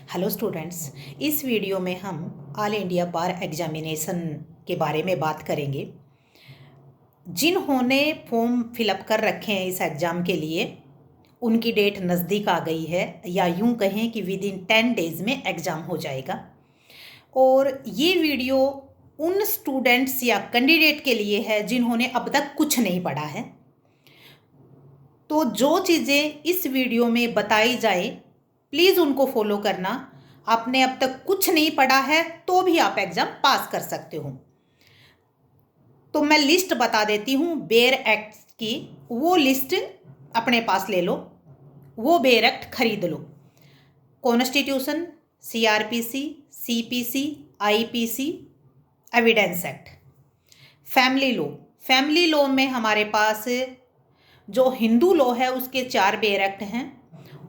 Hello students. इस video में हम ऑल इंडिया बार एग्जामिनेशन के बारे में बात करेंगे। जिन्होंने फॉर्म फिलअप कर रखे हैं इस एग्ज़ाम के लिए, उनकी डेट नज़दीक आ गई है, या यूं कहें कि विद इन 10 डेज़ में एग्ज़ाम हो जाएगा। और ये वीडियो उन स्टूडेंट्स या कैंडिडेट के लिए है जिन्होंने अब तक कुछ नहीं पढ़ा है। तो जो चीज़ें इस वीडियो में बताई जाए, प्लीज़ उनको फॉलो करना। आपने अब तक कुछ नहीं पढ़ा है तो भी आप एग्ज़ाम पास कर सकते हो। तो मैं लिस्ट बता देती हूँ बेयर एक्ट की, वो लिस्ट अपने पास ले लो, वो बेयर एक्ट खरीद लो। Constitution, CrPC, CPC, IPC, evidence act. Family law में हमारे पास जो हिंदू लॉ है उसके 4 बेयर एक्ट हैं,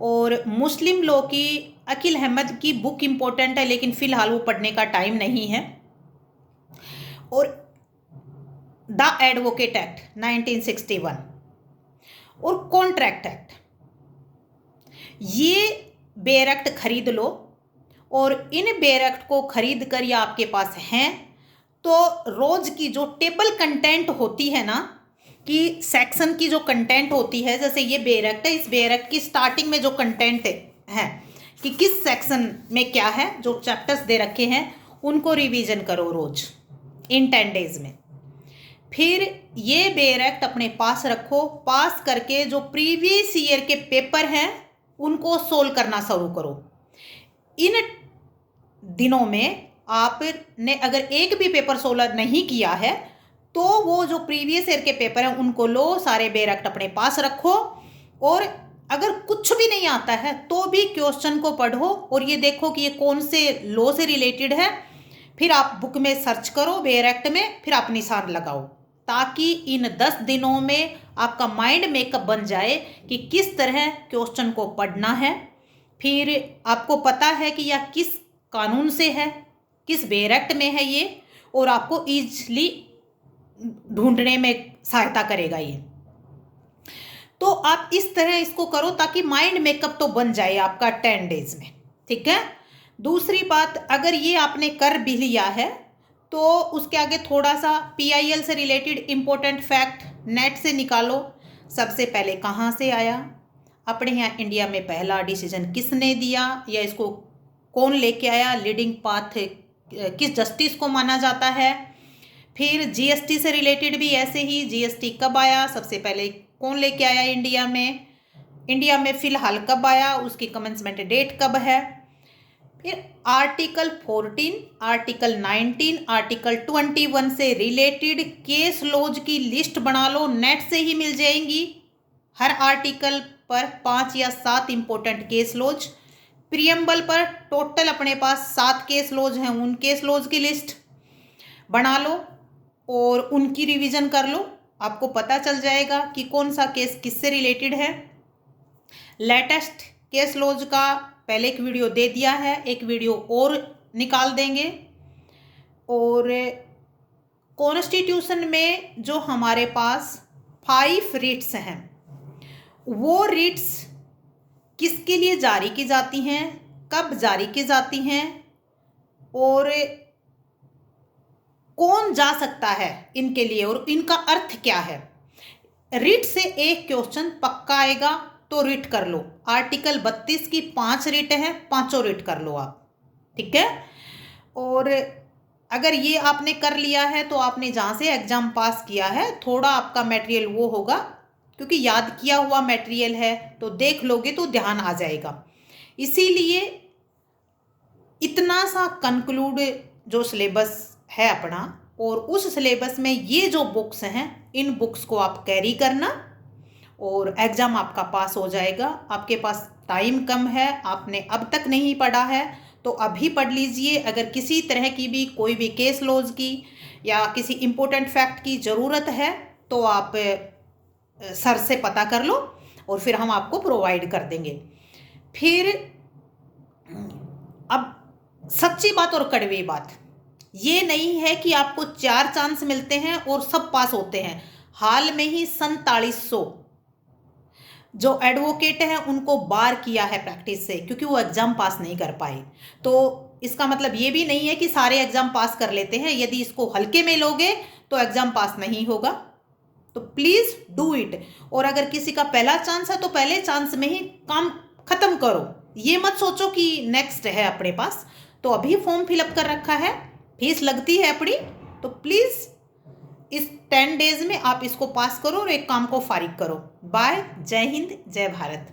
और मुस्लिम लॉ की अकील अहमद की बुक इम्पोर्टेंट है, लेकिन फ़िलहाल वो पढ़ने का टाइम नहीं है। और द एडवोकेट एक्ट 1961 और कॉन्ट्रैक्ट एक्ट, ये बेयर एक्ट खरीद लो। और इन बेयर एक्ट को खरीद कर या आपके पास हैं तो रोज़ की जो टेबल कंटेंट होती है ना, कि सेक्शन की जो कंटेंट होती है, जैसे ये बेयर एक्ट है, इस बेयर एक्ट की स्टार्टिंग में जो कंटेंट है कि किस सेक्शन में क्या है, जो चैप्टर्स दे रखे हैं उनको रिवीजन करो रोज इन 10 डेज में। फिर ये बेयर एक्ट अपने पास रखो, पास करके जो प्रीवियस ईयर के पेपर हैं उनको सोल्व करना शुरू करो। इन दिनों में आपने अगर एक भी पेपर सोल्व नहीं किया है तो वो जो प्रीवियस ईयर के पेपर हैं उनको लो, सारे बेयर एक्ट अपने पास रखो, और अगर कुछ भी नहीं आता है तो भी क्वेश्चन को पढ़ो और ये देखो कि ये कौन से लॉ से रिलेटेड है। फिर आप बुक में सर्च करो बेयर एक्ट में, फिर आप निशान लगाओ, ताकि इन 10 दिनों में आपका माइंड मेकअप बन जाए कि किस तरह क्वेश्चन को पढ़ना है। फिर आपको पता है कि यह किस कानून से है, किस बेयर एक्ट में है ये, और आपको ईजली ढूंढने में सहायता करेगा ये। तो आप इस तरह इसको करो ताकि माइंड मेकअप तो बन जाए आपका 10 डेज में, ठीक है। दूसरी बात, अगर ये आपने कर भी लिया है तो उसके आगे थोड़ा सा पीआईएल से रिलेटेड इंपॉर्टेंट फैक्ट नेट से निकालो। सबसे पहले कहाँ से आया, अपने यहाँ इंडिया में पहला डिसीजन किसने दिया, या इसको कौन लेके आया, लीडिंग पाथ किस जस्टिस को माना जाता है। फिर जीएसटी से रिलेटेड भी ऐसे ही, जीएसटी कब आया, सबसे पहले कौन लेके आया इंडिया में फ़िलहाल कब आया, उसकी कमेंसमेंट डेट कब है। फिर आर्टिकल 14, आर्टिकल 19, आर्टिकल 21 से रिलेटेड केस लॉज की लिस्ट बना लो, नेट से ही मिल जाएंगी। हर आर्टिकल पर 5 या 7 इंपॉर्टेंट केस लॉज, प्रियम्बल पर टोटल अपने पास 7 केस लॉज हैं, उन केस लॉज की लिस्ट बना लो और उनकी रिवीजन कर लो। आपको पता चल जाएगा कि कौन सा केस किससे रिलेटेड है। लेटेस्ट केस लॉज का पहले एक वीडियो दे दिया है, एक वीडियो और निकाल देंगे। और कॉन्स्टिट्यूशन में जो हमारे पास 5 रिट्स हैं, वो रिट्स किसके लिए जारी की जाती हैं, कब जारी की जाती हैं, और कौन जा सकता है इनके लिए, और इनका अर्थ क्या है। रिट से एक क्वेश्चन पक्का आएगा तो रिट कर लो। आर्टिकल 32 की 5 रिट है, पांचों रिट कर लो आप, ठीक है। और अगर ये आपने कर लिया है तो आपने जहाँ से एग्जाम पास किया है, थोड़ा आपका मटेरियल वो होगा, क्योंकि याद किया हुआ मटेरियल है तो देख लोगे तो ध्यान आ जाएगा। इसीलिए इतना सा कंक्लूड जो सिलेबस है अपना, और उस सिलेबस में ये जो बुक्स हैं, इन बुक्स को आप कैरी करना और एग्ज़ाम आपका पास हो जाएगा। आपके पास टाइम कम है, आपने अब तक नहीं पढ़ा है तो अभी पढ़ लीजिए। अगर किसी तरह की भी कोई भी केस लॉज की या किसी इम्पोर्टेंट फैक्ट की ज़रूरत है तो आप सर से पता कर लो और फिर हम आपको प्रोवाइड कर देंगे। फिर अब सच्ची बात और कड़वी बात, ये नहीं है कि आपको 4 चांस मिलते हैं और सब पास होते हैं। हाल में ही 4700 जो एडवोकेट हैं उनको बार किया है प्रैक्टिस से, क्योंकि वो एग्ज़ाम पास नहीं कर पाए। तो इसका मतलब ये भी नहीं है कि सारे एग्ज़ाम पास कर लेते हैं। यदि इसको हल्के में लोगे तो एग्ज़ाम पास नहीं होगा। तो प्लीज़ डू इट। और अगर किसी का पहला चांस है तो पहले चांस में ही काम ख़त्म करो। ये मत सोचो कि नेक्स्ट है अपने पास। तो अभी फॉर्म फिलअप कर रखा है, फीस लगती है अपनी, तो प्लीज़ इस 10 डेज में आप इसको पास करो और एक काम को फारिग करो। बाय, जय हिंद, जय भारत।